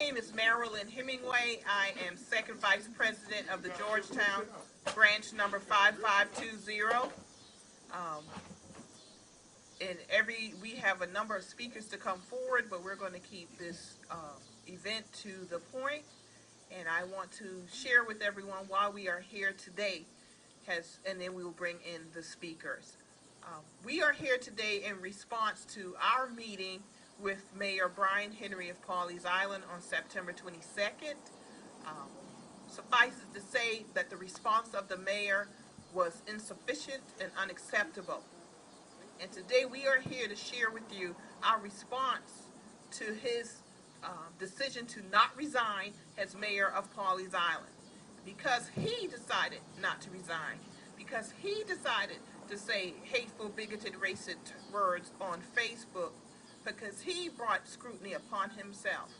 name is Marilyn Hemingway. I am second vice president of the Georgetown branch number 5520. Um, and we have a number of speakers to come forward, but we're going to keep this event to the point. And I want to share with everyone why we are here today, and then we will bring in the speakers. We are here today in response to our meeting with Mayor Brian Henry of Pawleys Island on September 22nd. Suffice it to say that the response of the mayor was insufficient and unacceptable. And today we are here to share with you our response to his decision to not resign as mayor of Pawleys Island. Because he decided not to resign. Because he decided to say hateful, bigoted, racist words on Facebook. Because he brought scrutiny upon himself.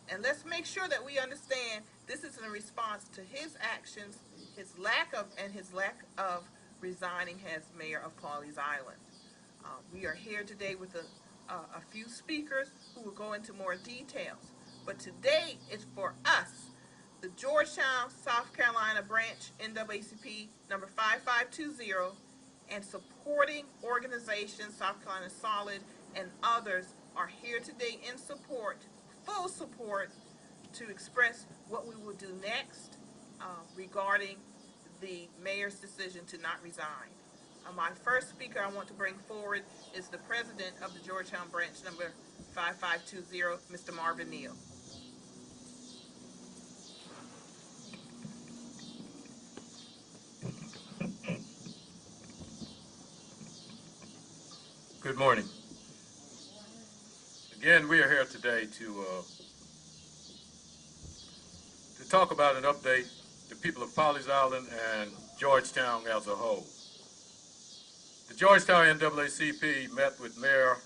And let's make sure that we understand this is in response to his actions, his lack of resigning as mayor of Pawleys Island. We are here today with a few speakers who will go into more details. But today is for us, the Georgetown, South Carolina branch NAACP number 5520, and supporting organizations, South Carolina Solid and others are here today in support, full support, to express what we will do next regarding the mayor's decision to not resign. My first speaker I want to bring forward is the president of the Georgetown branch number 5520, Mr. Marvin Neal. Good morning. Again, we are here today to talk about an update to people of Pawleys Island and Georgetown as a whole. The Georgetown NAACP met with Mayor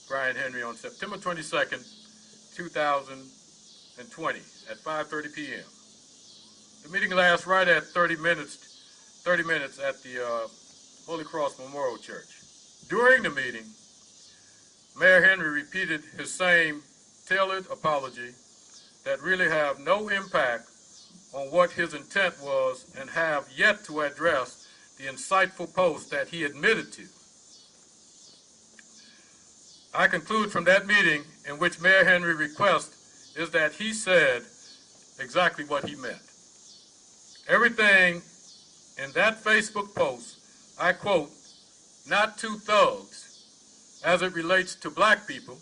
Brian Henry on September 22nd, 2020 at 5:30 p.m. The meeting lasts right at 30 minutes at the Holy Cross Memorial Church. During the meeting, Mayor Henry repeated his same tailored apology that really have no impact on what his intent was and have yet to address the insightful post that he admitted to. I conclude from that meeting in which Mayor Henry requests is that he said exactly what he meant. Everything in that Facebook post, I quote, "not two thugs," as it relates to black people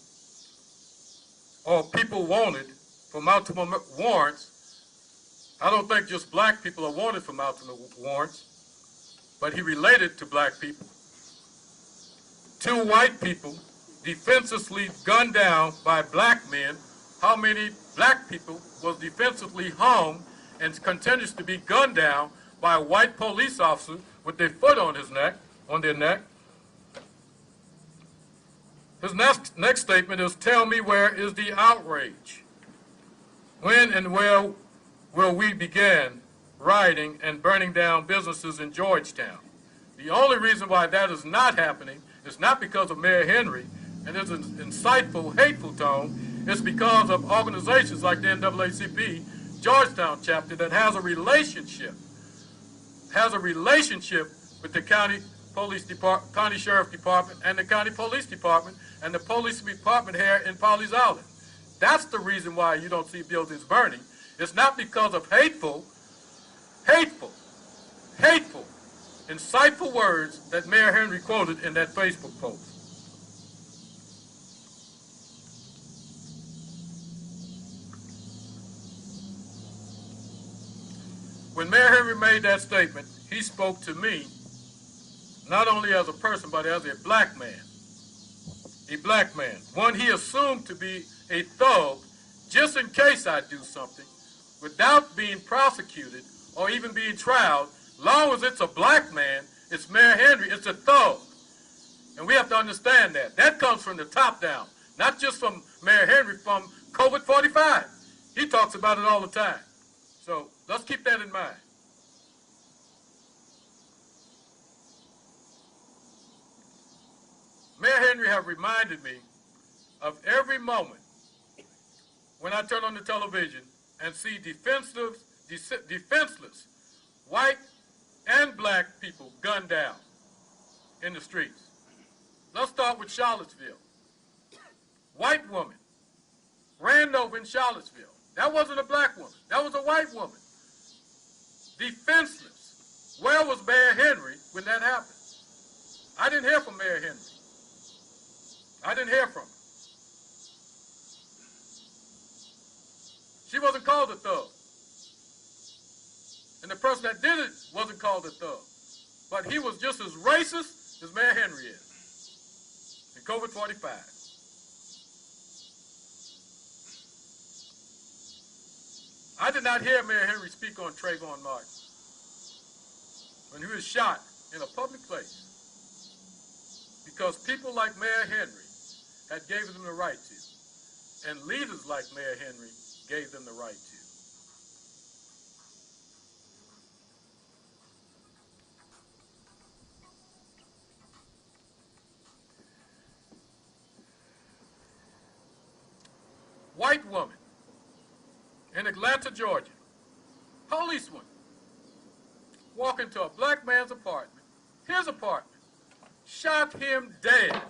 or people wanted for multiple warrants. I don't think just black people are wanted for multiple warrants, but he related to black people. Two white people defensively gunned down by black men. How many black people was defensively hung and continues to be gunned down by a white police officer with their foot on their neck? His next statement is, "Tell me, where is the outrage? When and where will we begin rioting and burning down businesses in Georgetown?" The only reason why that is not happening is not because of Mayor Henry and his insightful, hateful tone. It's because of organizations like the NAACP Georgetown chapter that has a relationship with the county sheriff department and the county police department and the police department here in Pawleys Island. That's the reason why you don't see buildings burning. It's not because of hateful, insightful words that Mayor Henry quoted in that Facebook post. When Mayor Henry made that statement, he spoke to me not only as a person, but as a black man. One he assumed to be a thug just in case I do something without being prosecuted or even being tried. Long as it's a black man, it's Mayor Henry, it's a thug. And we have to understand that. That comes from the top down, not just from Mayor Henry, from COVID-45. He talks about it all the time. So let's keep that in mind. Mayor Henry have reminded me of every moment when I turn on the television and see defenseless white and black people gunned down in the streets. Let's start with Charlottesville. White woman ran over in Charlottesville. That wasn't a black woman. That was a white woman. Defenseless. Where was Mayor Henry when that happened? I didn't hear from Mayor Henry. I didn't hear from her. She wasn't called a thug. And the person that did it wasn't called a thug. But he was just as racist as Mayor Henry is. In COVID-45. I did not hear Mayor Henry speak on Trayvon Martin when he was shot in a public place because people like Mayor Henry had gave them the right to, and leaders like Mayor Henry gave them the right to. White woman in Atlanta, Georgia, policeman, walk into a black man's apartment, his apartment, shot him dead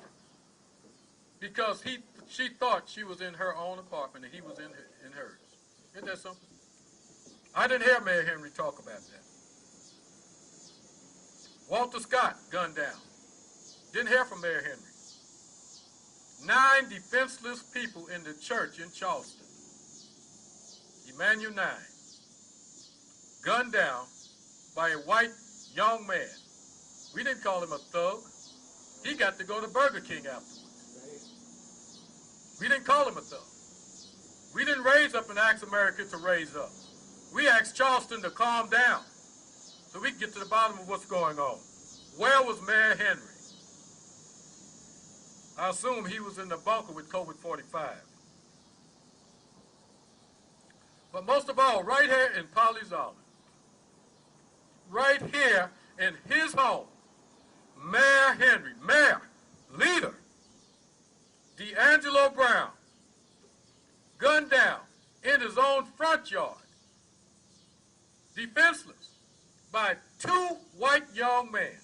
because she thought she was in her own apartment and he was in hers. Isn't that something? I didn't hear Mayor Henry talk about that. Walter Scott gunned down. Didn't hear from Mayor Henry. 9 defenseless people in the church in Charleston. Emmanuel 9, gunned down by a white young man. We didn't call him a thug. He got to go to Burger King afterwards. We didn't call him a thug. We didn't raise up and ask America to raise up. We asked Charleston to calm down so we can get to the bottom of what's going on. Where was Mayor Henry? I assume he was in the bunker with COVID-45. But most of all, right here in Pawleys Island, right here in his home, Mayor Henry, mayor, leader, D'Angelo Brown, gunned down in his own front yard, defenseless, by 2 white young men.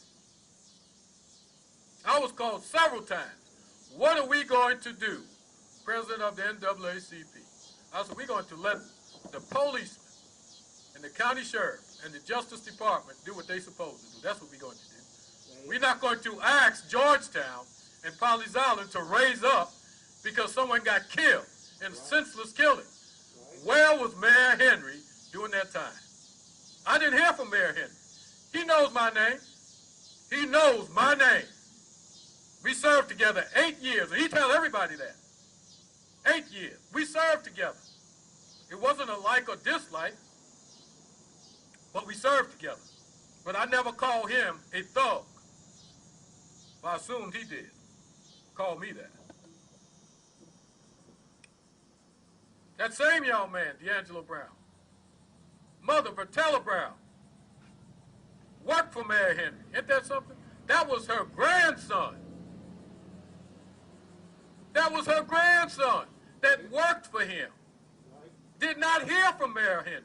I was called several times. What are we going to do? President of the NAACP. I said, we're going to let the policemen and the county sheriff and the Justice Department do what they're supposed to do. That's what we're going to do. We're not going to ask Georgetown and Pawleys Island to raise up because someone got killed in senseless killing. Where was Mayor Henry during that time? I didn't hear from Mayor Henry. He knows my name. He knows my name. We served together 8 years, and he tells everybody that. 8 years. We served together. It wasn't a like or dislike, but we served together. But I never called him a thug. Well, I assumed he did. Called me that. That same young man, D'Angelo Brown, mother, Bertella Brown, worked for Mayor Henry. Isn't that something? That was her grandson. That was her grandson that worked for him. Did not hear from Mayor Henry.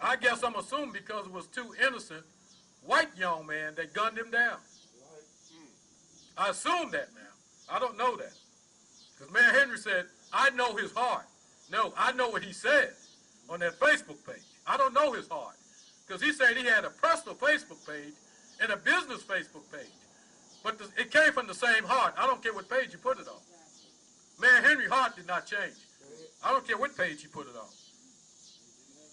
I guess I'm assuming because it was 2 innocent white young men that gunned him down. I assume that now. I don't know that. Because Mayor Henry said, I know his heart. No, I know what he said on that Facebook page. I don't know his heart. Because he said he had a personal Facebook page and a business Facebook page. But it came from the same heart. I don't care what page you put it on. Mayor Henry's heart did not change. I don't care what page you put it on.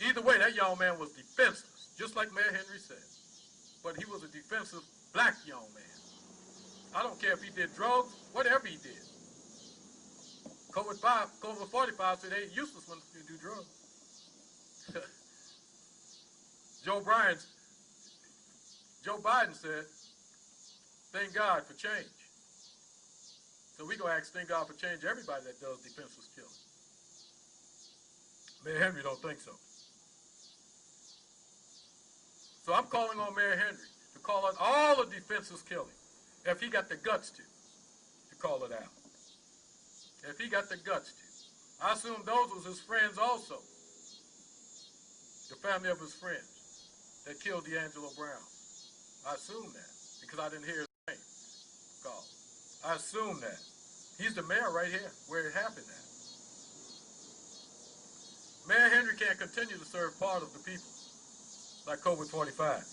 Either way, that young man was defenseless, just like Mayor Henry said. But he was a defensive black young man. I don't care if he did drugs, whatever he did. COVID-45 said they useless when you do drugs. Joe Biden said, thank God for change. So we're going to ask thank God for change everybody that does defenseless killing. Mayor Henry don't think so. So I'm calling on Mayor Henry to call out all the defenseless killing, if he got the guts to call it out. if he got the guts to. I assume those was his friends also, the family of his friends that killed D'Angelo Brown. I assume that because I didn't hear his name called. I assume that. He's the mayor right here where it happened at. Mayor Henry can't continue to serve part of the people like COVID-45.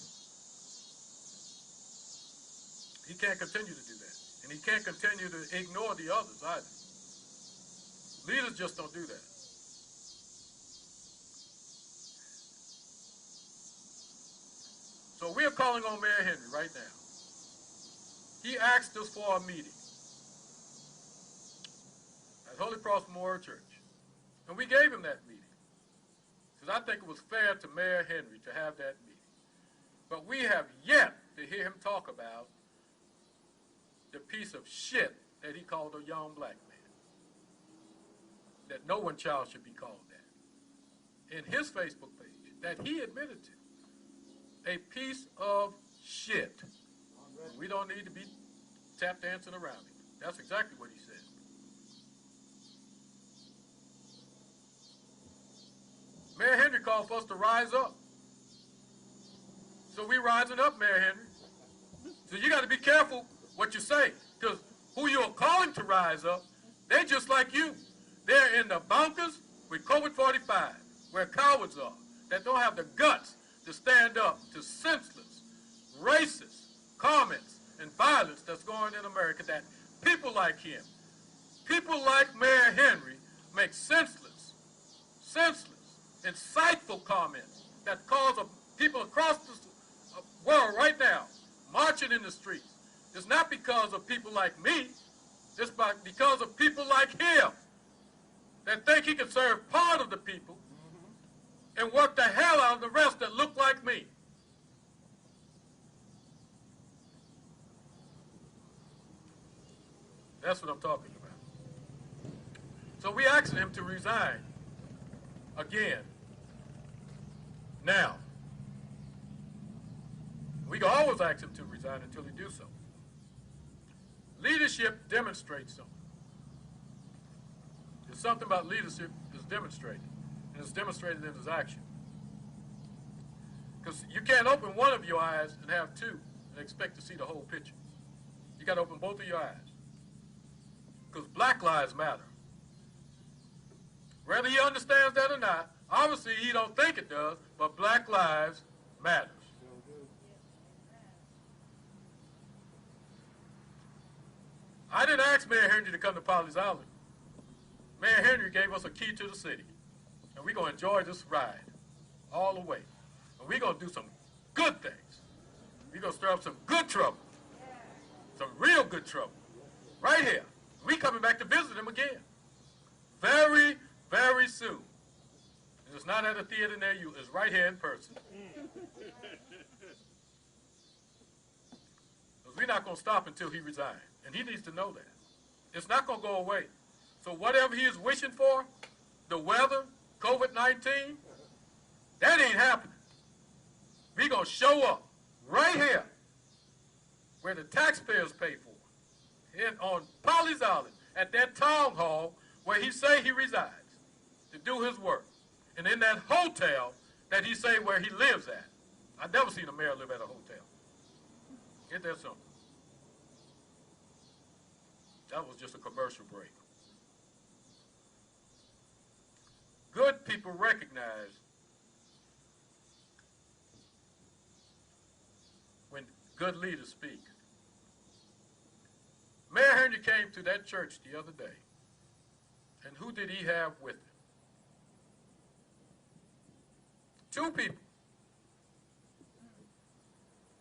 He can't continue to do that. And he can't continue to ignore the others either. Leaders just don't do that. So we're calling on Mayor Henry right now. He asked us for a meeting at Holy Cross Memorial Church. And we gave him that meeting. Because I think it was fair to Mayor Henry to have that meeting. But we have yet to hear him talk about the piece of shit that he called a young black man. That no one child should be called that. In his Facebook page, that he admitted to. A piece of shit. We don't need to be tap dancing around him. That's exactly what he said. Mayor Henry called for us to rise up. So we rising up, Mayor Henry. So you got to be careful what you say, because who you're calling to rise up, they just like you. They're in the bunkers with COVID-45, where cowards are, that don't have the guts to stand up to senseless, racist comments and violence that's going in America, that people like him, people like Mayor Henry, make senseless, insightful comments that cause people across the world right now marching in the streets. It's not because of people like me, it's because of people like him that think he can serve part of the people and work the hell out of the rest that look like me. That's what I'm talking about. So we asking him to resign again. Now. We can always ask him to resign until he do so. Leadership demonstrates something. There's something about leadership that's demonstrated, and it's demonstrated in his action. Because you can't open one of your eyes and have two and expect to see the whole picture. You got to open both of your eyes. Because Black lives matter. Whether he understands that or not, obviously he don't think it does, but Black lives matter. I didn't ask Mayor Henry to come to Pawleys Island. Mayor Henry gave us a key to the city. And we're going to enjoy this ride all the way. And we're going to do some good things. We're going to stir up some good trouble. Some real good trouble. Right here. We coming back to visit him again. Very, very soon. And it's not at a theater near you. It's right here in person. Because we're not going to stop until he resigns. And he needs to know that. It's not going to go away. So whatever he is wishing for, the weather, COVID-19, that ain't happening. We're going to show up right here where the taxpayers pay for, on Pawleys Island, at that town hall where he say he resides to do his work. And in that hotel that he say where he lives at. I've never seen a mayor live at a hotel. Ain't that something? That was just a commercial break. Good people recognize when good leaders speak. Mayor Henry came to that church the other day, and who did he have with him? 2 people.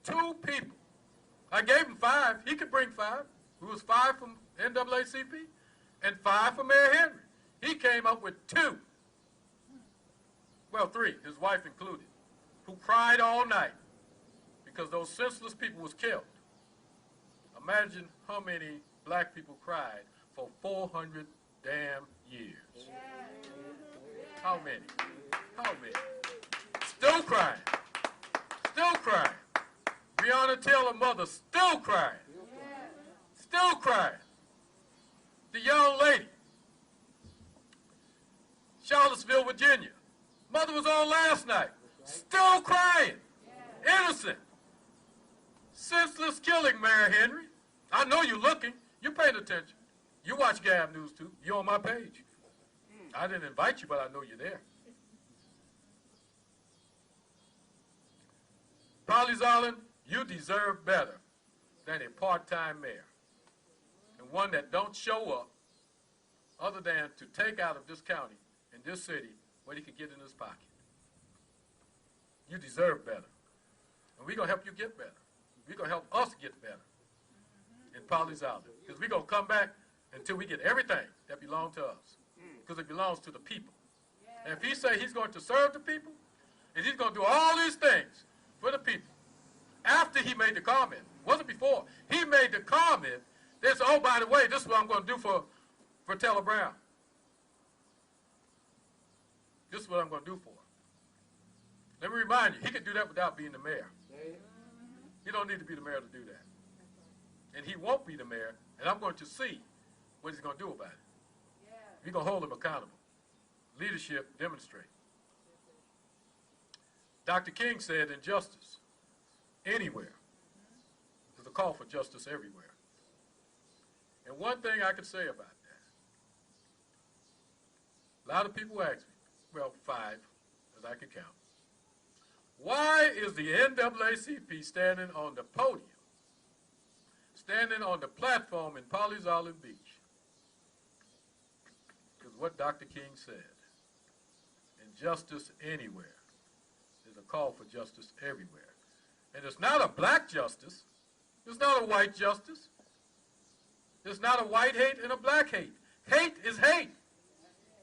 2 people. I gave him 5. He could bring 5. It was 5 from NAACP and 5 from Mayor Henry. He came up with 2. Well, 3, his wife included, who cried all night because those senseless people was killed. Imagine how many black people cried for 400 damn years. How many? How many? Still crying. Still crying. Breonna Taylor's mother still crying. Still crying. The young lady Charlottesville, Virginia. Mother was on last night, still crying, innocent. Senseless killing, Mayor Henry. I know you're looking. You're paying attention. You watch Gab News too. You're on my page. I didn't invite you, but I know you're there. Pawleys Island, you deserve better than a part-time mayor. And one that don't show up other than to take out of this county and this city what he can get in his pocket. You deserve better. And we're going to help you get better. We're going to help us get better in Pawleys Island. Because we're going to come back until we get everything that belongs to us. Because it belongs to the people. And if he say he's going to serve the people, and he's going to do all these things for the people, after he made the comment, wasn't before, he made the comment that said, oh, by the way, this is what I'm going to do for Taylor Brown. This is what I'm going to do for her. Let me remind you, he could do that without being the mayor. He don't need to be the mayor to do that. And he won't be the mayor, and I'm going to see what he's going to do about it. We're going to hold him accountable. Leadership demonstrate. Dr. King said injustice anywhere. There's a call for justice everywhere. And one thing I could say about that, a lot of people ask me, well, 5, as I could count, why is the NAACP standing on the podium, standing on the platform in Pawleys Island Beach? Because what Dr. King said, injustice anywhere. There's a call for justice everywhere. And it's not a black justice. It's not a white justice. It's not a white hate and a black hate. Hate is hate.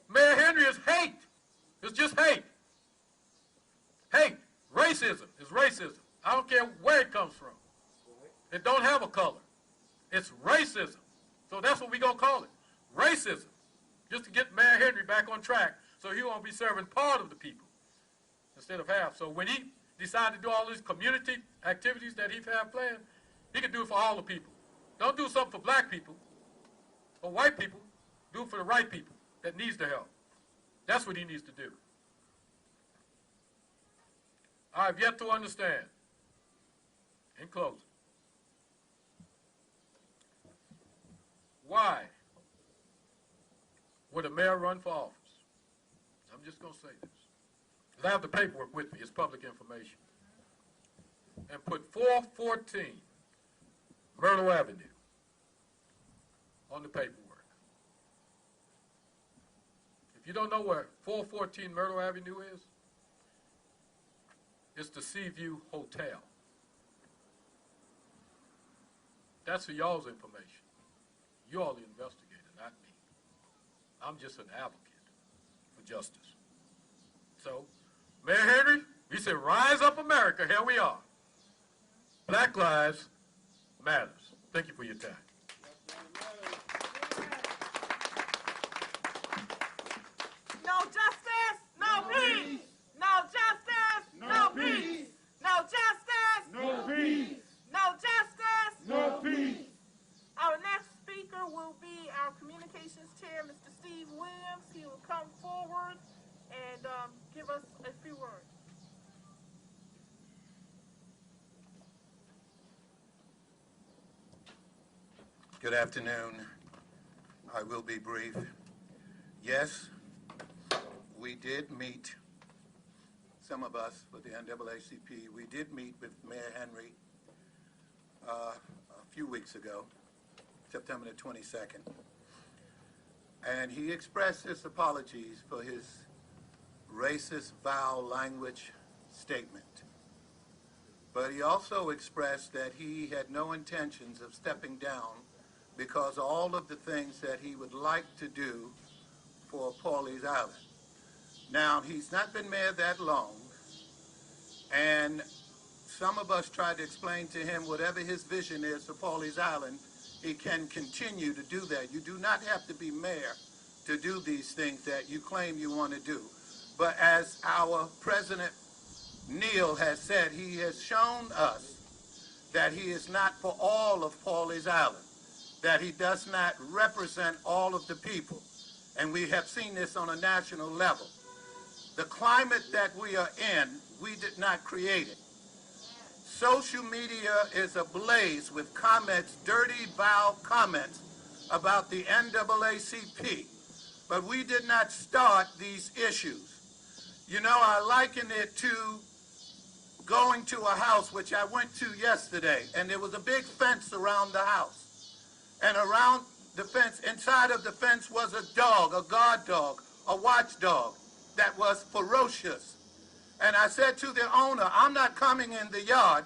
Mayor Henry is hate. It's just hate. Hate. Racism is racism. I don't care where it comes from. It don't have a color. It's racism. So that's what we're going to call it. Racism. Just to get Mayor Henry back on track so he won't be serving part of the people instead of half. So when he decided to do all these community activities that he had planned, he could do it for all the people. Don't do something for black people or white people. Do it for the right people that needs the help. That's what he needs to do. I've yet to understand, in closing, why would a mayor run for office? I'm just going to say this. Because I have the paperwork with me. It's public information. And put 414 Myrtle Avenue on the paperwork. If you don't know where 414 Myrtle Avenue is, it's the Seaview Hotel. That's for y'all's information. You all the investigator, not me. I'm just an advocate for justice. So, Mayor Henry, we said, rise up America. Here we are. Black lives matters. Thank you for your time. No justice, no peace. No justice, no peace. No justice, No peace. no justice. No peace. Our next speaker will be our communications chair, Mr. Steve Williams. He will come forward and give us a few words. Good afternoon. I will be brief. Yes, we did meet, some of us with the NAACP, we did meet with Mayor Henry a few weeks ago, September the 22nd. And he expressed his apologies for his racist, foul language statement. But he also expressed that he had no intentions of stepping down because all of the things that he would like to do for Pawleys Island. Now, he's not been mayor that long, and some of us tried to explain to him whatever his vision is for Pawleys Island, he can continue to do that. You do not have to be mayor to do these things that you claim you want to do. But as our President Neal has said, he has shown us that he is not for all of Pawleys Island, that he does not represent all of the people. and we have seen this on a national level. The climate that we are in, we did not create it. Social media is ablaze with comments, dirty, vile comments about the NAACP, but we did not start these issues. You know, I liken it to going to a house, which I went to yesterday, and there was a big fence around the house. And around the fence, inside of the fence was a dog, a guard dog, a watchdog that was ferocious. And I said to the owner, I'm not coming in the yard.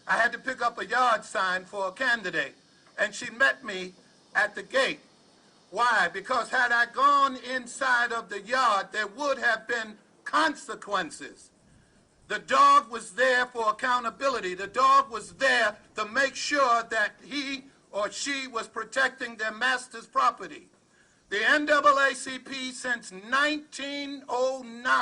I had to pick up a yard sign for a candidate. And she met me at the gate. Why? Because had I gone inside of the yard, there would have been consequences. The dog was there for accountability. The dog was there to make sure that he or she was protecting their master's property. The NAACP since 1909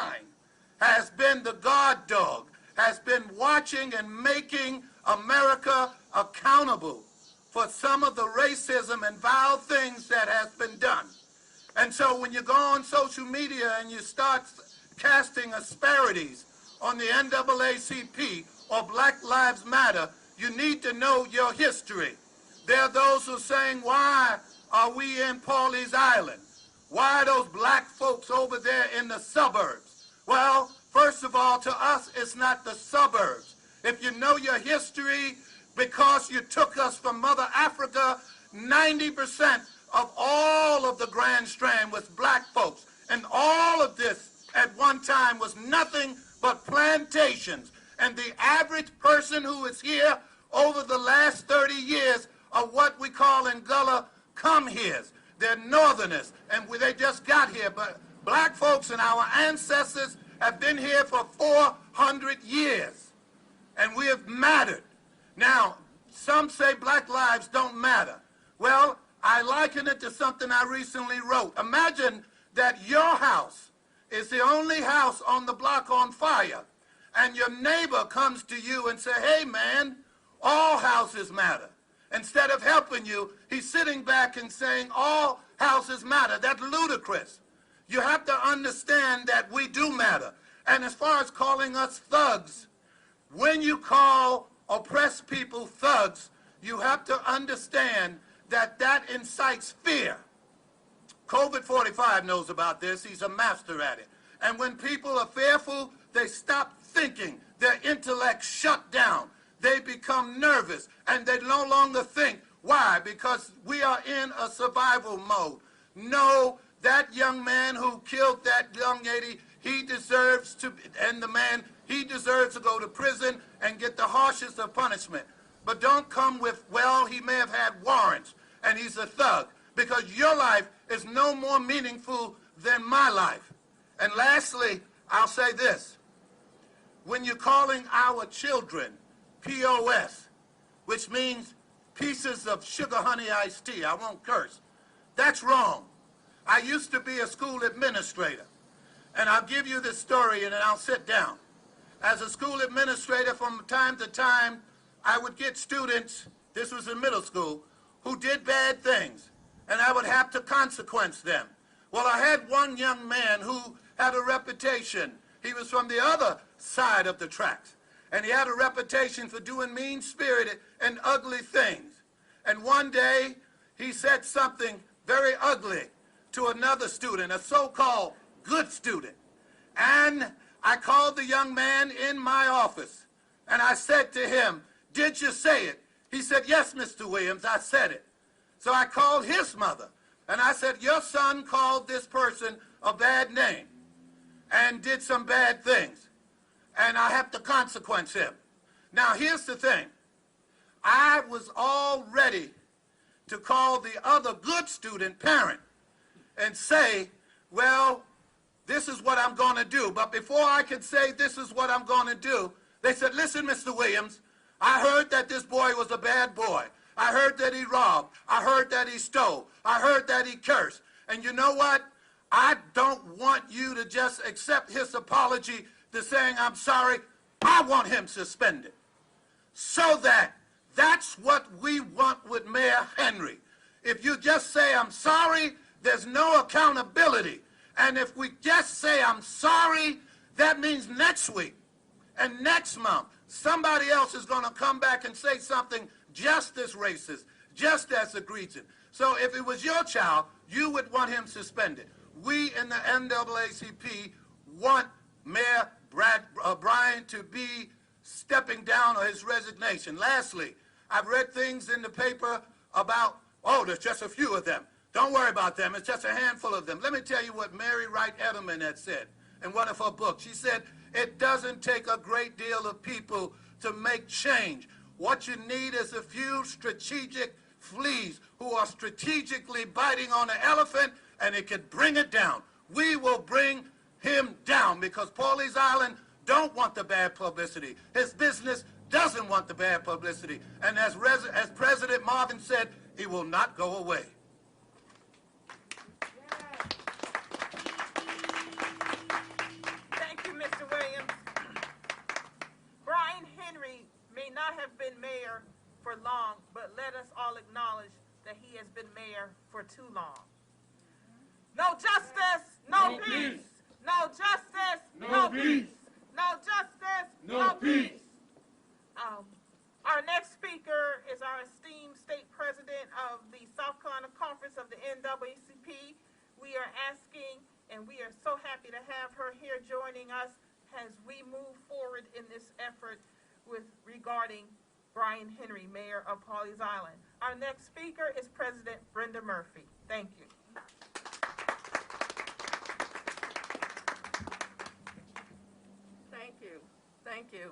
has been the guard dog, has been watching and making America accountable for some of the racism and vile things that has been done. And so when you go on social media and you start casting asperities on the NAACP or Black Lives Matter, you need to know your history. There are those who are saying, why are we in Pawleys Island? Why are those black folks over there in the suburbs? Well, first of all, to us, it's not the suburbs. If you know your history, because you took us from Mother Africa, 90% of all of the Grand Strand was black folks. And all of this at one time was nothing but plantations. And the average person who is here over the last 30 years are what we call in Gullah come-heres. They're northerners, and they just got here. But black folks and our ancestors have been here for 400 years, and we have mattered. Now, some say black lives don't matter. Well, I liken it to something I recently wrote. Imagine that your house is the only house on the block on fire, and your neighbor comes to you and says, hey, man, all houses matter. Instead of helping you, he's sitting back and saying, all houses matter. That's ludicrous. You have to understand that we do matter. And as far as calling us thugs, when you call oppressed people thugs, you have to understand that that incites fear. COVID-45 knows about this. He's a master at it. And when people are fearful, they stop thinking. Their intellect shut down. They become nervous, and they no longer think. Why? Because we are in a survival mode. No, that young man who killed that young lady, he deserves to, and the man, he deserves to go to prison and get the harshest of punishment. But don't come with, well, he may have had warrants, and he's a thug, because your life is no more meaningful than my life. And lastly, I'll say this. When you're calling our children POS, which means pieces of sugar honey iced tea, I won't curse, that's wrong. I used to be a school administrator, and I'll give you this story and then I'll sit down. As a school administrator, from time to time, I would get students, this was in middle school, who did bad things, and I would have to consequence them. Well, I had one young man who had a reputation. He was from the other side of the tracks, and he had a reputation for doing mean-spirited and ugly things. And one day, he said something very ugly to another student, a so-called good student. And I called the young man in my office, and I said to him, did you say it? He said, yes, Mr. Williams, I said it. So I called his mother, and I said, your son called this person a bad name and did some bad things, and I have to consequence him. Now, here's the thing. I was all ready to call the other good student parent and say, well, this is what I'm going to do. But before I could say this is what I'm going to do, they said, listen, Mr. Williams, I heard that this boy was a bad boy. I heard that he robbed. I heard that he stole. I heard that he cursed. And you know what? I don't want you to just accept his apology to saying I'm sorry. I want him suspended. So that's what we want with Mayor Henry. If you just say I'm sorry, There's no accountability. And if we just say, I'm sorry, that means next week and next month, somebody else is going to come back and say something just as racist, just as egregious. So if it was your child, you would want him suspended. We in the NAACP want Mayor Bryan to be stepping down or his resignation. Lastly, I've read things in the paper about, oh, there's just a few of them. Don't worry about them. It's just a handful of them. Let me tell you what Mary Wright Edelman had said in one of her books. She said, it doesn't take a great deal of people to make change. What you need is a few strategic fleas who are strategically biting on the elephant, and it can bring it down. We will bring him down because Pawleys Island don't want the bad publicity. His business doesn't want the bad publicity. And as President Marvin said, he will not go away. Thank you, Mr. Williams. Brian Henry may not have been mayor for long, but let us all acknowledge that he has been mayor for too long. No justice, no peace. No justice, no peace. No justice, no peace. Our next speaker is our esteemed state president of the South Carolina Conference of the NAACP. We are asking, and we are so happy to have her here joining us as we move forward in this effort regarding Brian Henry, Mayor of Pawleys Island. Our next speaker is President Brenda Murphy. Thank you. Thank you.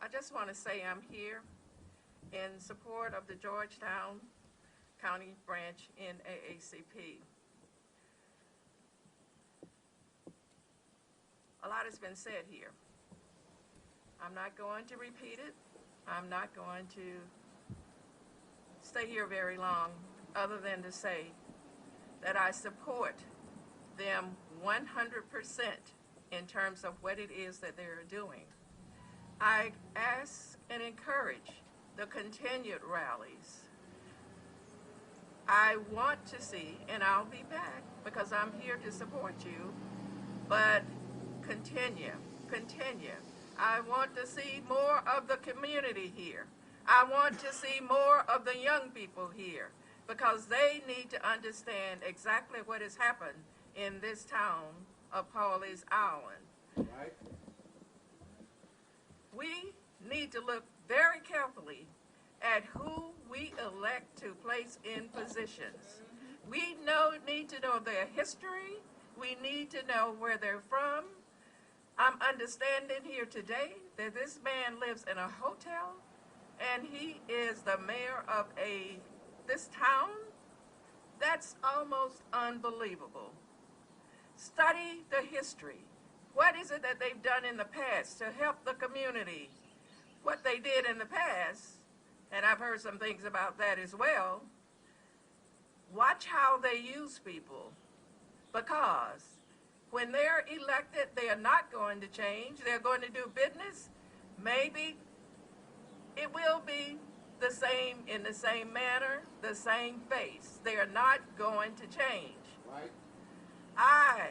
I just want to say I'm here in support of the Georgetown County Branch NAACP. A lot has been said here. I'm not going to repeat it. I'm not going to stay here very long other than to say that I support them 100% in terms of what it is that they're doing. I ask and encourage the continued rallies. I want to see, and I'll be back because I'm here to support you, but continue. I want to see more of the community here. I want to see more of the young people here because they need to understand exactly what has happened in this town of Pawleys Island. Right. We need to look very carefully at who we elect to place in positions. We need to know their history. We need to know where they're from. I'm understanding here today that this man lives in a hotel and he is the mayor of this town. That's almost unbelievable. Study the history. What is it that they've done in the past to help the community? What they did in the past, and I've heard some things about that as well. Watch how they use people, because when they're elected, they are not going to change. They're going to do business. Maybe it will be the same, in the same manner, the same face. They are not going to change. Right. I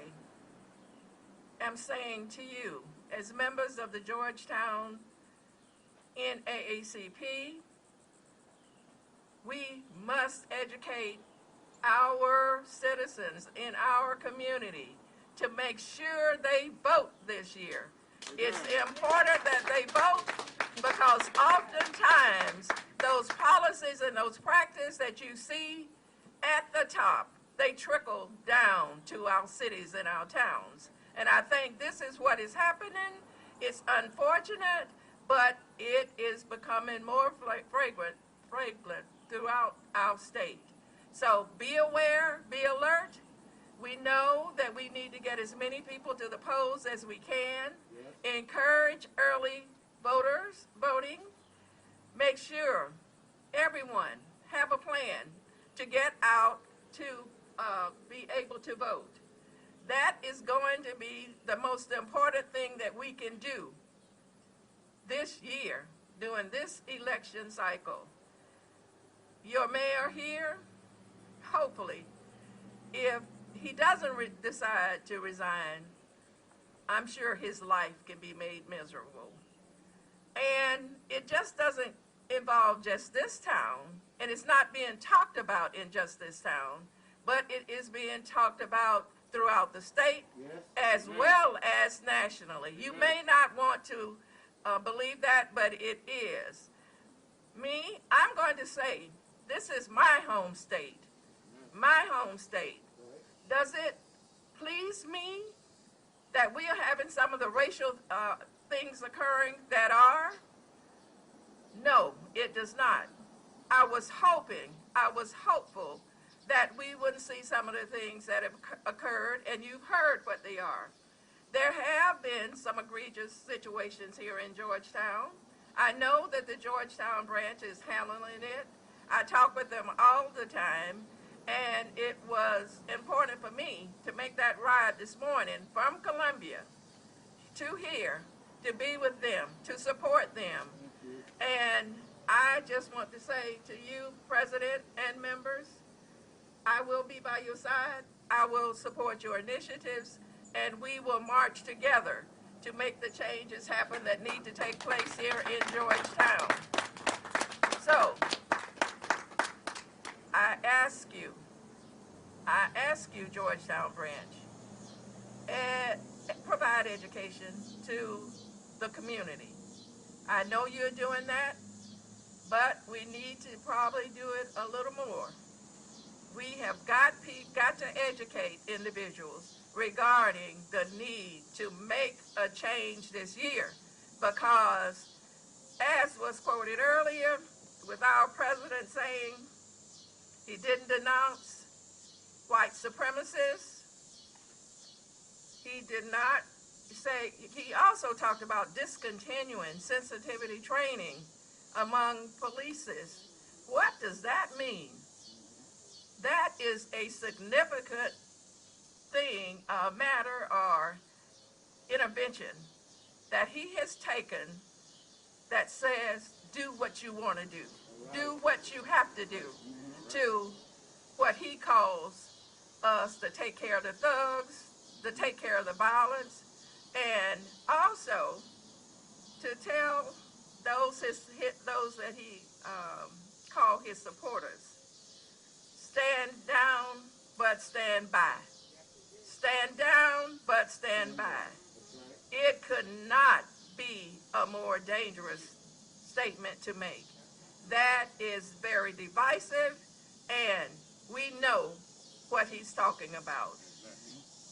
am saying to you, as members of the Georgetown NAACP, we must educate our citizens in our community to make sure they vote this year. It's important that they vote because oftentimes those policies and those practices that you see at the top, they trickle down to our cities and our towns. And I think this is what is happening. It's unfortunate, but it is becoming more fragrant throughout our state. So be aware, be alert. We know that we need to get as many people to the polls as we can. Yes. Encourage early voting. Make sure everyone have a plan to get out to be able to vote. That is going to be the most important thing that we can do this year during this election cycle. Your mayor here, hopefully, if he doesn't decide to resign, I'm sure his life can be made miserable. And it just doesn't involve just this town, and it's not being talked about in just this town, but it is being talked about throughout the state as well as nationally. You may not want to believe that, but it is. Me, I'm going to say, this is my home state. My home state. Does it please me that we are having some of the racial things occurring that are? No, it does not. I was hopeful that we wouldn't see some of the things that have occurred, and you've heard what they are. There have been some egregious situations here in Georgetown. I know that the Georgetown branch is handling it. I talk with them all the time, and it was important for me to make that ride this morning from Columbia to here, to be with them, to support them. And I just want to say to you, President and members, I will be by your side. I will support your initiatives, and we will march together to make the changes happen that need to take place here in Georgetown. So, I ask you, Georgetown branch, provide education to the community. I know you're doing that, but we need to probably do it a little more. We have got to educate individuals regarding the need to make a change this year, because as was quoted earlier, with our president saying he didn't denounce white supremacists, he did not say, he also talked about discontinuing sensitivity training among polices. What does that mean? That is a significant thing, matter or intervention that he has taken that says do what you want to do. Do what you have to do to what he calls us to take care of the thugs, to take care of the violence, and also to tell those that he called his supporters, stand down but stand by. Stand down but stand by. It could not be a more dangerous statement to make. That is very divisive, and we know what he's talking about.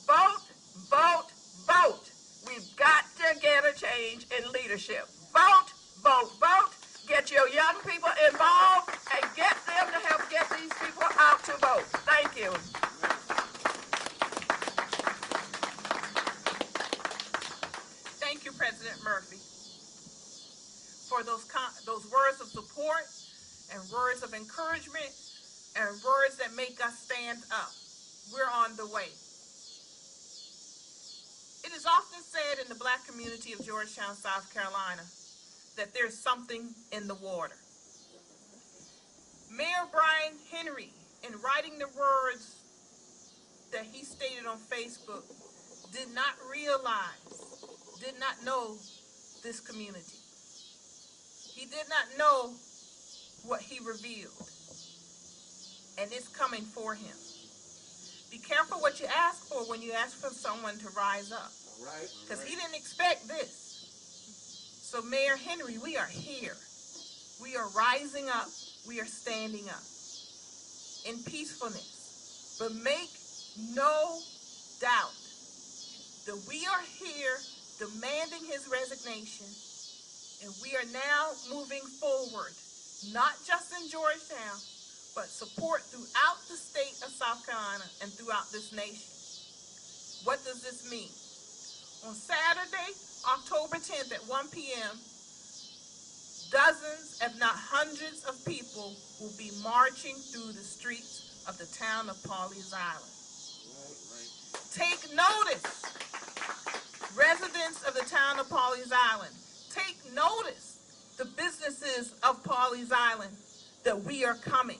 Vote, vote, vote. We've got to get a change in leadership. Vote, vote, vote. Get your young people involved and get them to help get these people out to vote. Thank you. Thank you, President Murphy, for those words of support and words of encouragement and words that make us stand up. We're on the way. It is often said in the Black community of Georgetown, South Carolina, that there's something in the water. Mayor Brian Henry, in writing the words that he stated on Facebook, did not realize, did not know this community. He did not know what he revealed, and it's coming for him. Be careful what you ask for when you ask for someone to rise up, because he didn't expect this. So Mayor Henry, we are here. We are rising up. We are standing up in peacefulness. But make no doubt that we are here demanding his resignation, and we are now moving forward, not just in Georgetown, but support throughout the state of South Carolina and throughout this nation. What does this mean? On Saturday, October 10th at 1 p.m., dozens, if not hundreds of people will be marching through the streets of the town of Pawleys Island. Take notice, residents of the town of Pawleys Island, take notice, the businesses of Pawleys Island, that we are coming.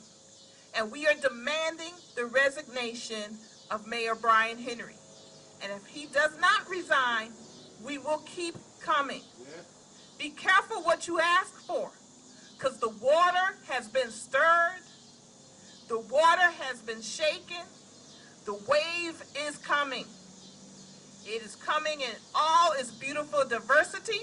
And we are demanding the resignation of Mayor Brian Henry. And if he does not resign, we will keep coming. Be careful what you ask for, because the water has been stirred, the water has been shaken, the wave is coming. It is coming in all its beautiful diversity.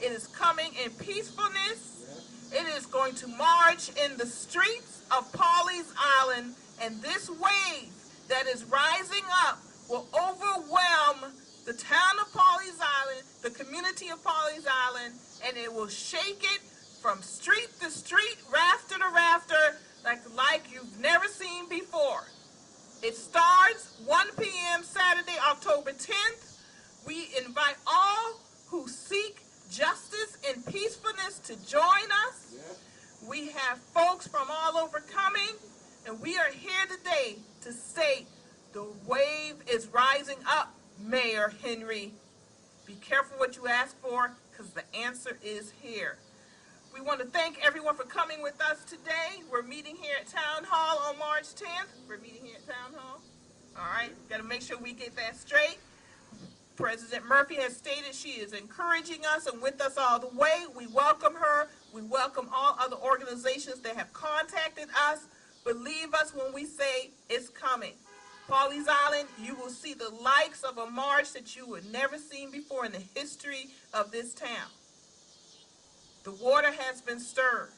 It is coming in peacefulness. It is going to march in the streets of Pawleys Island, and this wave that is rising up will overwhelm the town of Pawleys Island, the community of Pawleys Island, and it will shake it from street to street, rafter to rafter, like you've never seen before. It starts 1 p.m. Saturday, October 10th. We invite all who seek justice and peacefulness to join us. We have folks from all over coming, and we are here today to say the wave is rising up, Mayor Henry. Be careful what you ask for, because the answer is here. We want to thank everyone for coming with us today. We're meeting here at Town Hall on March 10th. We're meeting here at Town Hall. All right, got to make sure we get that straight. President Murphy has stated she is encouraging us and with us all the way. We welcome her. We welcome all other organizations that have contacted us. Believe us when we say it's coming. Pawleys Island, you will see the likes of a march that you have never seen before in the history of this town. The water has been stirred.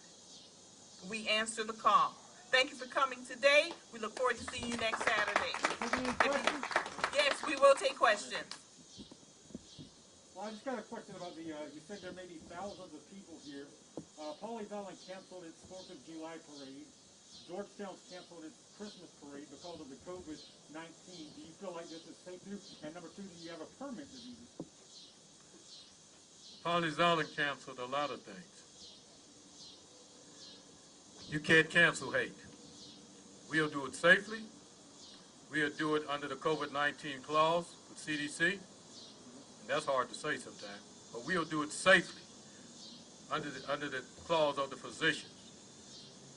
We answer the call. Thank you for coming today. We look forward to seeing you next Saturday. Yes, we will take questions. Well, I just got a question about the, you said there may be thousands of people here. Pawleys Island canceled its 4th of July parade. Georgetown's canceled its Christmas parade because of the COVID-19. Do you feel like this is safe to do? And number 2, do you have a permit to do this? Pawleys Island canceled a lot of things. You can't cancel hate. We'll do it safely. We'll do it under the COVID-19 clause with CDC. And that's hard to say sometimes. But we'll do it safely under the clause of the physicians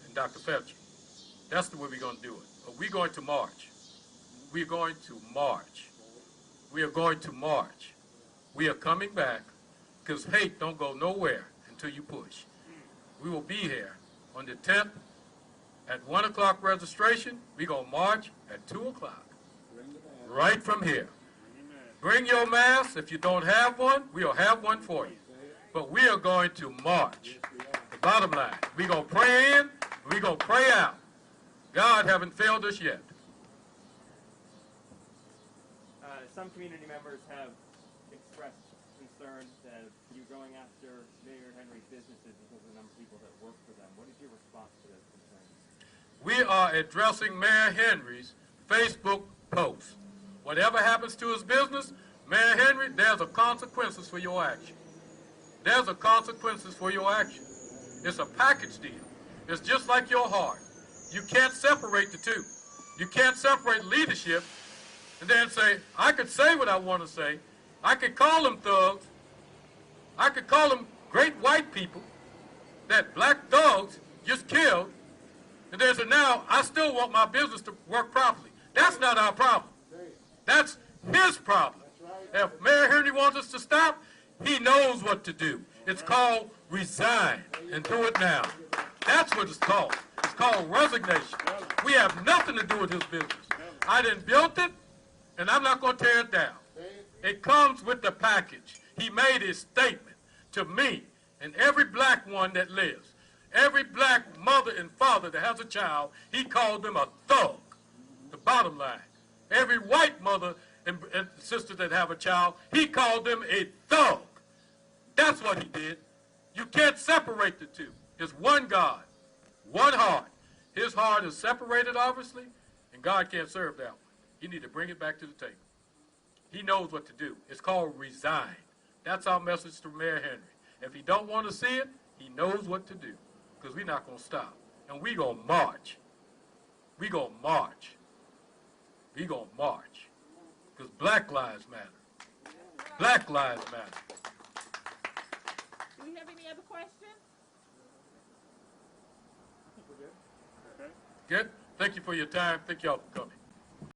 and Dr. Fetcher. That's the way we're going to do it. But we're going to march. We're going to march. We are going to march. We are coming back, because hate don't go nowhere until you push. We will be here on the 10th at 1 o'clock registration. We're going to march at 2 o'clock, right from here. Bring your mask. If you don't have one, we'll have one for you. But we are going to march. The bottom line, we're going to pray in, we're going to pray out. God haven't failed us yet. Some community members have expressed concern that you're going after Mayor Henry's businesses because of the number of people that work for them. What is your response to those concerns? We are addressing Mayor Henry's Facebook posts. Whatever happens to his business, Mayor Henry, there's a consequences for your action. There's a consequences for your action. It's a package deal. It's just like your heart. You can't separate the two. You can't separate leadership and then say, I could say what I want to say. I could call them thugs. I could call them great white people that black thugs just killed. And then say, now I still want my business to work properly. That's not our problem. That's his problem. If Mayor Henry wants us to stop, he knows what to do. It's called resign, and do it now. That's what it's called. It's called resignation. We have nothing to do with his business. I didn't build it, and I'm not going to tear it down. It comes with the package. He made his statement to me and every black one that lives. Every black mother and father that has a child, he called them a thug. The bottom line. Every white mother and sister that have a child, he called them a thug. That's what he did. You can't separate the two. It's one God, one heart. His heart is separated, obviously, and God can't serve that one. You need to bring it back to the table. He knows what to do. It's called resign. That's our message to Mayor Henry. If he don't want to see it, he knows what to do, because we're not going to stop. And we're going to march. We're going to march. We're going to march, because Black Lives Matter. Black Lives Matter. Do we have any other questions? I think we're good. Okay. Good? Thank you for your time. Thank y'all for coming.